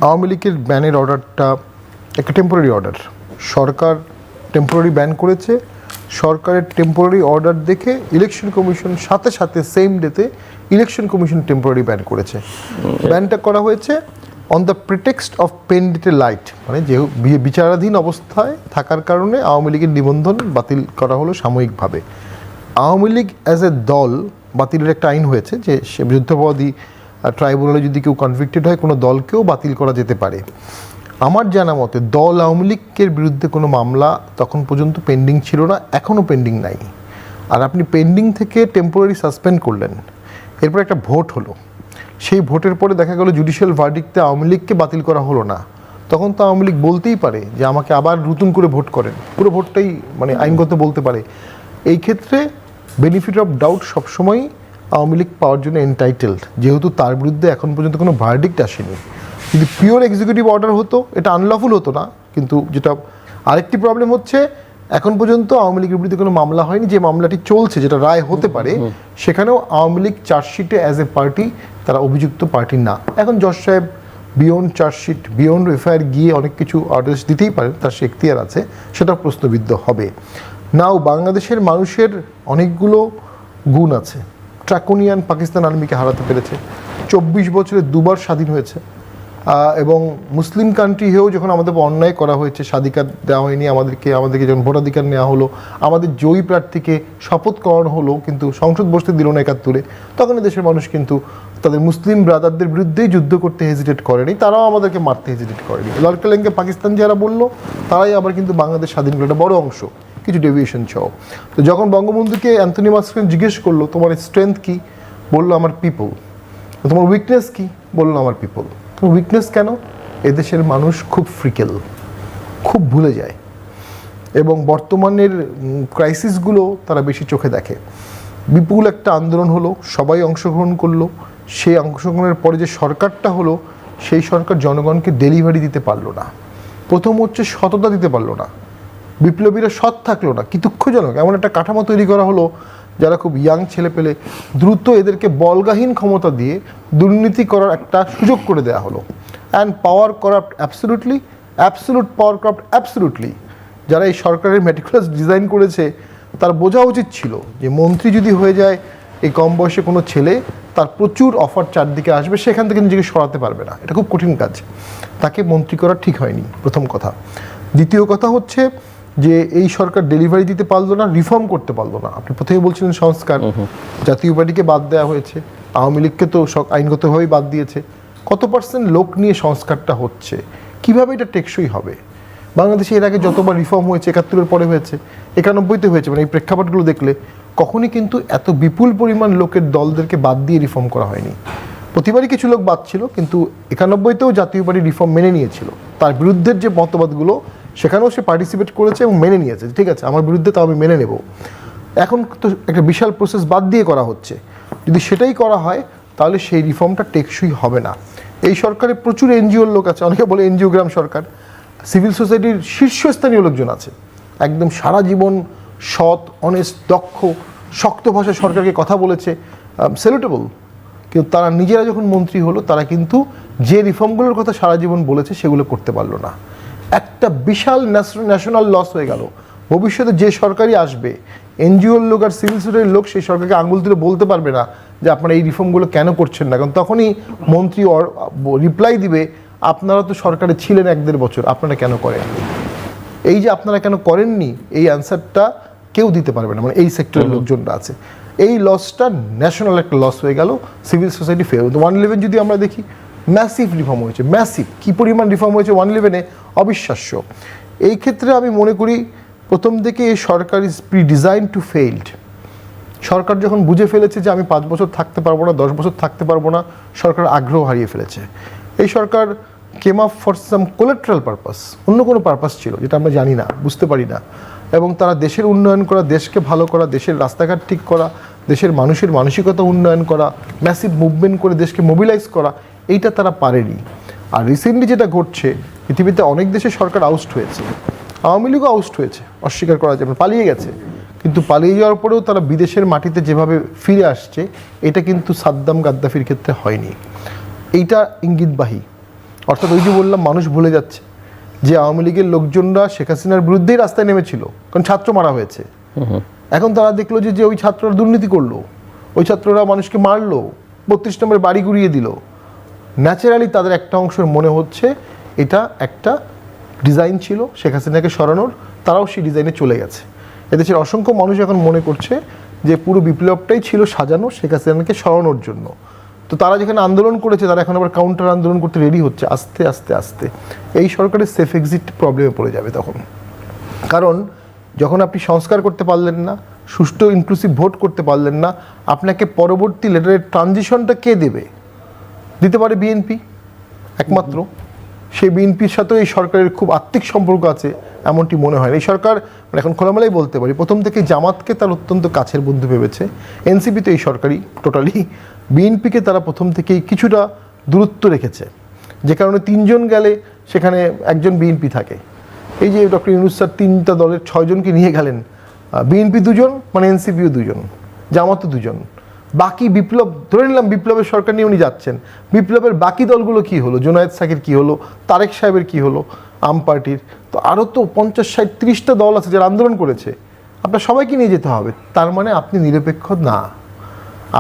আওয়ামী লীগের ব্যানের অর্ডারটা একটা টেম্পোরারি অর্ডার, সরকার টেম্পোরারি ব্যান করেছে। সরকারের টেম্পোরারি অর্ডার দেখে ইলেকশন কমিশন সাথে সাথে সেম ডেতে ইলেকশন কমিশন টেম্পোরারি ব্যান করেছে। ব্যানটা করা হয়েছে on the pretext of pending light, মানে যে বিচারাধীন অবস্থায় থাকার কারণে আওয়ামী লীগের নিবন্ধন বাতিল করা হলো সাময়িকভাবে। আওয়ামী লীগ অ্যাজ এ দল বাতিলের একটা আইন হয়েছে যে সে বিরুদ্ধবাদী ট্রাইব্যুনালে যদি কেউ কনভিক্টেড হয় কোনো দলকেও বাতিল করা যেতে পারে। আমার জানা মতে দল আওয়ামী লীগের বিরুদ্ধে কোনো মামলা তখন পর্যন্ত পেন্ডিং ছিল না, এখনও পেন্ডিং নাই। আর আপনি পেন্ডিং থেকে টেম্পোরারি সাসপেন্ড করলেন, এরপর একটা ভোট হলো, সেই ভোটের পরে দেখা গেল জুডিশিয়াল ভার্ডিক্টে আওয়ামী লীগকে বাতিল করা হলো না, তখন তো আওয়ামী লীগ বলতেই পারে যে আমাকে আবার নতুন করে ভোট করেন, পুরো ভোটটাই মানে আইনগত বলতে পারে। এই ক্ষেত্রে বেনিফিট অফ ডাউট সবসময়ই আওয়ামী লীগ পাওয়ার জন্য এনটাইটেলড, যেহেতু তার বিরুদ্ধে এখন পর্যন্ত কোনো ভার্ডিক্ট আসেনি। যদি পিওর এক্সিকিউটিভ অর্ডার হতো এটা আনলফুল হতো না, কিন্তু যেটা আরেকটি প্রবলেম হচ্ছে এখন পর্যন্ত আওয়ামী লীগের বিরুদ্ধে কোনো মামলা হয়নি, যে মামলাটি চলছে যেটা রায় হতে পারে সেখানেও আওয়ামী লীগ চার্জশিটে অ্যাজ এ পার্টি তারা অভিযুক্ত পার্টি না। এখন জজ সাহেব বিয়ন্ড চার্জশিট বিয়ন্ড এফআইআর গিয়ে অনেক কিছু আদেশ দিতেই পারেন, তার সে এখতিয়ার আছে, সেটা প্রশ্নবিদ্ধ হবে। নাও বাংলাদেশের মানুষের অনেকগুলো গুণ আছে। ট্রাকোনিয়ান পাকিস্তান আর্মিকে হারাতে পেরেছে, 24 বছরে দুবার স্বাধীন হয়েছে, এবং মুসলিম কান্ট্রি হয়েও যখন আমাদের অন্যায় করা হয়েছে, স্বাধিকার দেওয়া হয়নি আমাদেরকে যখন ভোটাধিকার নেওয়া হলো, আমাদের জয়ী প্রার্থীকে শপথ করানো হলো কিন্তু সংসদ বসতে দিল না 71-এ, তখন দেশের মানুষ কিন্তু তাদের মুসলিম ব্রাদারদের বিরুদ্ধেই যুদ্ধ করতে হেজিটেট করেনি, তারাও আমাদেরকে মারতে হেজিটেট করেনি। লড়কেলেঙ্গে পাকিস্তান যারা বললো তারাই আবার কিন্তু বাংলাদেশ স্বাধীন করলো, একটা বড় অংশ, কিছু ডেভিয়েশন সহ। তো যখন বঙ্গবন্ধুকে অ্যান্থনি মাস্করেন জিজ্ঞেস করলো তোমার স্ট্রেংথ কী, বললো আমার পিপল। তোমার উইকনেস কী, বললো আমার পিপল। তোমার উইকনেস কেন? এদেশের মানুষ খুব ফ্রিকেল, খুব ভুলে যায়, এবং বর্তমানের ক্রাইসিসগুলো তারা বেশি চোখে দেখে। বিপুল একটা আন্দোলন হলো, সবাই অংশগ্রহণ করলো, সেই অংশগ্রহণের পরে যে সরকারটা হলো সেই সরকার জনগণকে ডেলিভারি দিতে পারলো না। প্রথম হচ্ছে সততা দিতে পারলো না, বিপ্লবীরা সৎ থাকলো না, কি দুঃখজনক। এমন একটা কাঠামো তৈরি করা হলো যারা খুব ইয়াং ছেলে পেলে, দ্রুত এদেরকে বলগাহীন ক্ষমতা দিয়ে দুর্নীতি করার একটা সুযোগ করে দেওয়া হলো। And power corrupt absolutely, absolute power corrupt absolutely. যারা এই সরকারের মেটিকুলাস ডিজাইন করেছে তার বোঝা উচিত ছিল যে মন্ত্রী যদি হয়ে যায় এই কম বয়সে কোনো ছেলে, তার প্রচুর অফার চারদিকে আসবে, সেখান থেকে নিজেকে সরাতে পারবে না, এটা খুব কঠিন কাজ, তাকে মন্ত্রী করা ঠিক হয়নি, প্রথম কথা। দ্বিতীয় কথা হচ্ছে যে এই সরকার ডেলিভারি দিতে পারলো না, রিফর্ম করতে পারলো না। আপনি প্রথমে বলছিলেন সংস্কার, জাতীয় পার্টিকে বাদ দেওয়া হয়েছে, আওয়ামী লীগকে তো আইনগতভাবেই বাদ দিয়েছে। কত পার্সেন্ট লোক নিয়ে সংস্কারটা হচ্ছে, কিভাবে এটা টেকসই হবে? বাংলাদেশে এর আগে যতবার রিফর্ম হয়েছে, 71-এর পরে হয়েছে, 91-তে হয়েছে, মানে এই প্রেক্ষাপটগুলো দেখলে কখনই কিন্তু এত বিপুল পরিমাণ লোকের দলদেরকে বাদ দিয়ে রিফর্ম করা হয়নি। প্রতিবারই কিছু লোক বাদ ছিল, কিন্তু 91-তেও জাতীয় পার্টি রিফর্ম মেনে নিয়েছিল। তার বিরুদ্ধের যে মতবাদগুলো সেখানেও সে পার্টিসিপেট করেছে এবং মেনে নিয়েছে, ঠিক আছে আমার বিরুদ্ধে তো আমি মেনে নেব। এখন তো একটা বিশাল প্রসেস বাদ দিয়ে করা হচ্ছে, যদি সেটাই করা হয় তাহলে সেই রিফর্মটা টেকসই হবে না। এই সরকারে প্রচুর এনজিওর লোক আছে, অনেকে বলে এনজিওগ্রাম সরকার, সিভিল সোসাইটির শীর্ষস্থানীয় লোকজন আছে, একদম সারা জীবন সৎ, অনেস্ট, দক্ষ, শক্ত ভাষায় সরকারকে কথা বলেছে, স্যালুটেবল। কিন্তু তারা নিজেরা যখন মন্ত্রী হলো তারা কিন্তু যে রিফর্মগুলোর কথা সারা জীবন বলেছে সেগুলো করতে পারলো না। একটা বিশাল ন্যাশনাল লস হয়ে গেল। ভবিষ্যতে যে সরকারই আসবে, এনজিওর লোক আর সিভিল সোসাইটির লোক সেই সরকারকে আঙুল তুলে বলতে পারবে না যে আপনারা এই রিফর্মগুলো কেন করছেন না, কারণ তখনই মন্ত্রী রিপ্লাই দিবে আপনারা তো সরকারে ছিলেন 1-1.5 বছর, আপনারা কেন করেননি। এই যে আপনারা কেন করেননি এই অ্যান্সারটা কেউ দিতে পারবে না, মানে এই সেক্টরের লোকজনরা আছে। এই লসটা ন্যাশনাল একটা লস হয়ে গেল, সিভিল সোসাইটি ফেল। 111 যদি আমরা দেখি, ম্যাসিভ রিফর্ম হয়েছে, ম্যাসিভ, কী পরিমাণ রিফর্ম হয়েছে 111-এ, অবিশ্বাস্য। এই ক্ষেত্রে আমি মনে করি প্রথম থেকে এই সরকার is pre design to failed. সরকার যখন বুঝে ফেলেছে যে আমি 5 বছর থাকতে পারবো না, 10 বছর থাকতে পারবো না, সরকার আগ্রহ হারিয়ে ফেলেছে। এই সরকার came up for some collateral purpose, অন্য কোনো পারপাস ছিল যেটা আমরা জানি না, বুঝতে পারি না, এবং তারা দেশের উন্নয়ন করা, দেশকে ভালো করা, দেশের রাস্তাঘাট ঠিক করা, দেশের মানুষের মানসিকতা উন্নয়ন করা, ম্যাসিভ মুভমেন্ট করে দেশকে মোবিলাইজ করা, এইটা তারা পারেনি। আর রিসেন্টলি যেটা ঘটছে, পৃথিবীতে অনেক দেশে সরকার আউস্ট হয়েছে, আওয়ামী লীগও আউস্ট হয়েছে, অস্বীকার করা যাবে, পালিয়ে গেছে, কিন্তু পালিয়ে যাওয়ার পরেও তারা বিদেশের মাটিতে যেভাবে ফিরে আসছে, এটা কিন্তু সাদ্দাম গাদ্দাফির ক্ষেত্রে হয়নি। এইটা ইঙ্গিতবাহী। অর্থাৎ ওই যে বললাম, মানুষ ভুলে যাচ্ছে যে আওয়ামী লীগের লোকজনরা শেখ হাসিনার বিরুদ্ধেই রাস্তায় নেমেছিল, কারণ ছাত্র মারা হয়েছে। এখন তারা দেখলো যে ওই ছাত্ররা দুর্নীতি করলো, ওই ছাত্ররা মানুষকে মারলো, 32 নম্বরের বাড়ি গুড়িয়ে দিল। ন্যাচারালি তাদের একটা অংশের মনে হচ্ছে এটা একটা ডিজাইন ছিল শেখ হাসিনাকে সরানোর, তারাও সেই ডিজাইনে চলে গেছে। এদেশের অসংখ্য মানুষ এখন মনে করছে যে পুরো বিপ্লবটাই ছিল সাজানো শেখ হাসিনাকে সরানোর জন্য। তো তারা যেখানে আন্দোলন করেছে, তারা এখন আবার কাউন্টার আন্দোলন করতে রেডি হচ্ছে আস্তে আস্তে আস্তে। এই সরকারের সেফ এক্সিট প্রবলেমে পড়ে যাবে তখন। কারণ যখন আপনি সংস্কার করতে পারলেন না, সুষ্ঠু ইনক্লুসিভ ভোট করতে পারলেন না, আপনাকে পরবর্তী লেটারের ট্রানজিশনটা কে দেবে? দিতে পারে বিএনপি একমাত্র। সেই বিএনপির সাথেও এই সরকারের খুব আত্মিক সম্পর্ক আছে এমনটি মনে হয়। এই সরকার, মানে এখন খোলামেলাই বলতে পারি, প্রথম থেকে জামাতকে তার অত্যন্ত কাছের বন্ধু ভেবেছে। এনসিপি তো এই সরকারই টোটালি। বিএনপিকে তারা প্রথম থেকেই কিছুটা দূরত্ব রেখেছে, যে কারণে 3 জন গেলে সেখানে একজন বিএনপি থাকে। এই যে ডক্টর ইউনূস স্যার 3টা দলের 6 জনকে নিয়ে গেলেন, বিএনপি 2 জন, মানে এনসিপিও 2 জন, জামাতও 2 জন। বাকি বিপ্লব, ধরে নিলাম বিপ্লবের সরকার নিয়ে উনি যাচ্ছেন, বিপ্লবের বাকি দলগুলো কি হলো? জোনায়েদ সাকির কি হলো? তারেক সাহেবের কি হলো? আম পার্টির তো আরও তো 50, 60, 30টা দল আছে যারা আন্দোলন করেছে। আপনার সবাইকে নিয়ে যেতে হবে। তার মানে আপনি নিরপেক্ষ না,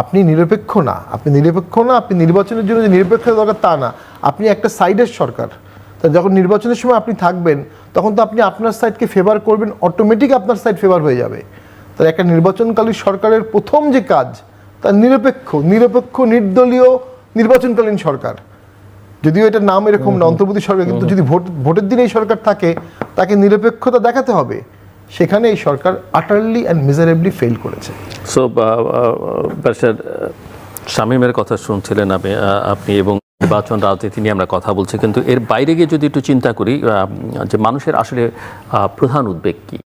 আপনি নিরপেক্ষ না, আপনি নিরপেক্ষ না। আপনি নির্বাচনের জন্য যে নিরপেক্ষ দরকার তা না, আপনি একটা সাইডের সরকার। তা যখন নির্বাচনের সময় আপনি থাকবেন, তখন তো আপনি আপনার সাইডকে ফেভার করবেন, অটোমেটিক আপনার সাইড ফেভার হয়ে যাবে। তাই একটা নির্বাচনকালীন সরকারের প্রথম যে কাজ, তার নিরপেক্ষ নির্দলীয় নির্বাচনকালীন সরকার। যদিও এটার নাম এরকম না, অন্তর্বর্তী সরকার, কিন্তু যদি ভোটের দিন এই সরকার থাকে, তাকে নিরপেক্ষতা দেখাতে হবে। সেখানে এই সরকার আটারলি অ্যান্ড মিজারেবলি ফেল করেছে। সো ব্যারিস্টার শামীমের কথা শুনছিলেন আপনি, এবং নির্বাচন রাজনীতি নিয়ে আমরা কথা বলছি, কিন্তু এর বাইরে গিয়ে যদি একটু চিন্তা করি যে মানুষের আসলে প্রধান উদ্বেগ কী?